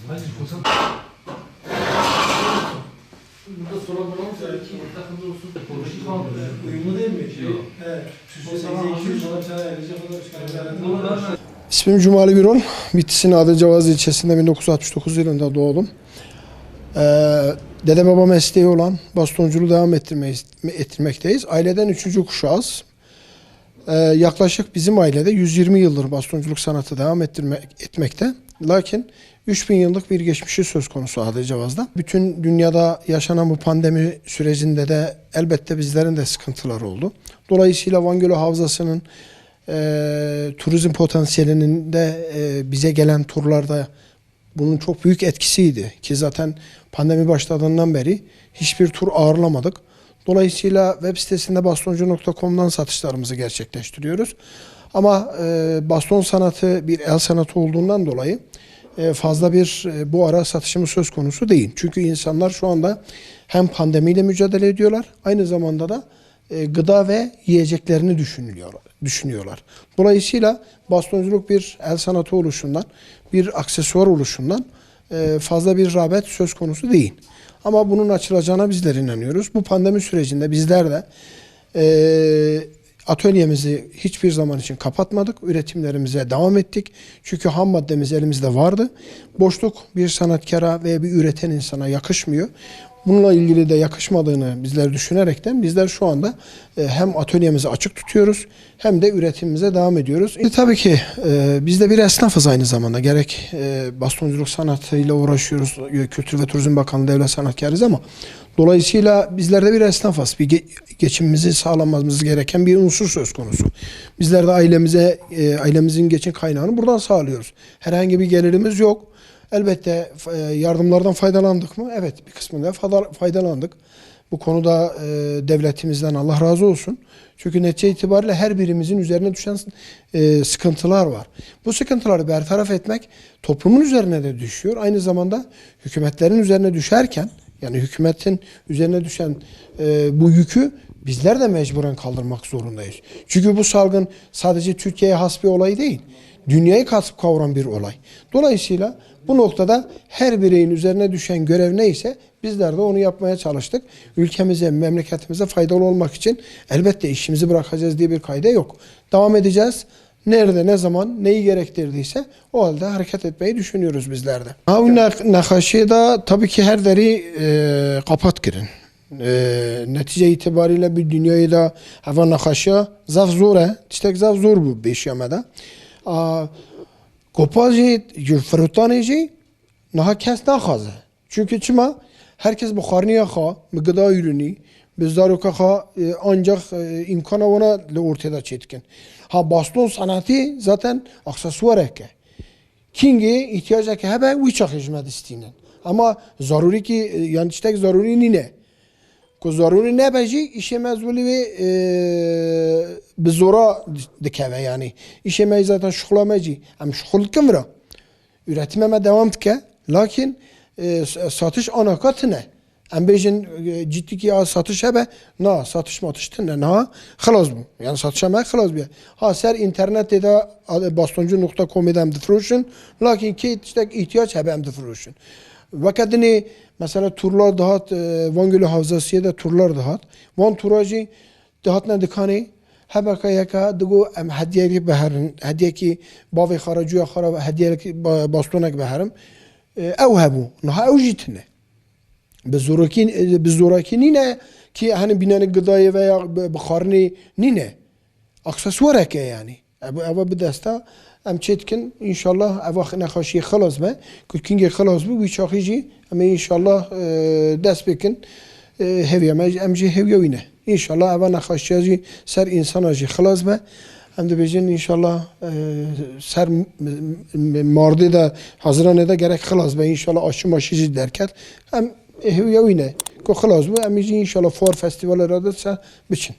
Hadi kosan. Burada sorun olan ki takımda olsun. Konuşu kaldı. Uyumlu değil mi? Evet. İsmim Cumali Birol. Bitlis'in Adıcavaz ilçesinde 1969 yılında doğdum. Dede baba mesleği olan bastonculuğu devam ettirmekteyiz. Aileden 3. kuşağız. Yaklaşık bizim ailede 120 yıldır bastonculuk sanatı devam etmekte. Lakin 3000 yıllık bir geçmişi söz konusu Adıcavaz'da. Bütün dünyada yaşanan bu pandemi sürecinde de elbette bizlerin de sıkıntıları oldu. Dolayısıyla Van Gölü Havzası'nın turizm potansiyelinin de bize gelen turlarda bunun çok büyük etkisiydi. Ki zaten pandemi başladığından beri hiçbir tur ağırlamadık. Dolayısıyla web sitesinde bastoncu.com'dan satışlarımızı gerçekleştiriyoruz. Ama baston sanatı bir el sanatı olduğundan dolayı fazla bir bu ara satışımız söz konusu değil. Çünkü insanlar şu anda hem pandemiyle mücadele ediyorlar, aynı zamanda da gıda ve yiyeceklerini düşünüyorlar. Dolayısıyla bastonculuk bir el sanatı oluşundan, bir aksesuar oluşundan fazla bir rağbet söz konusu değil. Ama bunun açılacağına bizler inanıyoruz. Bu pandemi sürecinde bizler de atölyemizi hiçbir zaman için kapatmadık. Üretimlerimize devam ettik. Çünkü ham maddemiz elimizde vardı. Boşluk bir sanatkara veya bir üreten insana yakışmıyor. Bununla ilgili de yakışmadığını bizler düşünerekten bizler şu anda hem atölyemizi açık tutuyoruz hem de üretimimize devam ediyoruz. Tabii ki biz de bir esnafız aynı zamanda. Gerek bastonculuk sanatıyla uğraşıyoruz. Kültür ve Turizm Bakanlığı devlet sanatkarıyız ama dolayısıyla bizler de bir esnafız. Bir geçimimizi sağlamamız gereken bir unsur söz konusu. Bizler de ailemizin geçim kaynağını buradan sağlıyoruz. Herhangi bir gelirimiz yok. Elbette yardımlardan faydalandık mı? Evet, bir kısmında faydalandık. Bu konuda devletimizden Allah razı olsun. Çünkü netice itibariyle her birimizin üzerine düşen sıkıntılar var. Bu sıkıntıları bertaraf etmek toplumun üzerine de düşüyor. Aynı zamanda hükümetlerin üzerine düşerken, yani hükümetin üzerine düşen bu yükü bizler de mecburen kaldırmak zorundayız. Çünkü bu salgın sadece Türkiye'ye has bir olay değil. Dünyayı kasıp kavuran bir olay. Dolayısıyla bu noktada her bireyin üzerine düşen görev neyse bizler de onu yapmaya çalıştık. Ülkemize, memleketimize faydalı olmak için elbette işimizi bırakacağız diye bir kaide yok. Devam edeceğiz. Nerede, ne zaman, neyi gerektirdiyse o halde hareket etmeyi düşünüyoruz bizler de. Nakaşı'da tabii ki her deri kapat girin. Netice itibariyle bir dünyayı da hava nakaşıya zaf zor he. İşte zaf zor bu beşyamada. Kopajı, frutanıcı naha kes nakhazı. Çünkü çima herkes buharını yaka, gıda ürünü, bizler ancak imkanı ona ortada çetkin. Ha baston sanatı zaten aksesuar eke. Kingi ihtiyaç eke hebe uçak hizmet istinen. Ama zaruri ki yani işte zaruri ne? Ko zaruri ne beci işe mezvuli ve bizora dikeve yani. İşe zaten şuhlamacı. Hem şuhul kımra. Üretimeme devam tike. Lakin satış anakatı ne? Em bejin ciddi ki satış hebe. Na satış matıştı ne? Na halas bu. Yani satış hebe halas bir. Ha ser internette de bastoncu.com edem difruşun. Lakin ki işte ihtiyaç hebe em difruşun. Vakadini mesela turlar dahat Van Gölü Havzası'ya da turlar dahat. Van turacı dahatna dikani hebeka yaka digo em hediyelik beherin. Hediye ki bavi xaracuya xara hediyelik bastonak beherim. Ev hebu. Naha ev jitne. Bizoraki nine ki hani binanın gıdayı veya bukharını nine. Aksesuar eke yani. Eva bir desta ام چتکن انشالله اواخ نخاشی خلاص به کلکینگ خلاص به ویچاخیجی اما انشالله دست بکن هویه ام جی هویه وینه انشالله اوا نخاشی سر انسان جی خلاص به hem de bizim inşallah ser mardı da Haziran'da da gerek kılaz ve inşallah aşı maşı derken hem ya yine ko kılaz bu hem inşallah fuar festivalleri da biçin.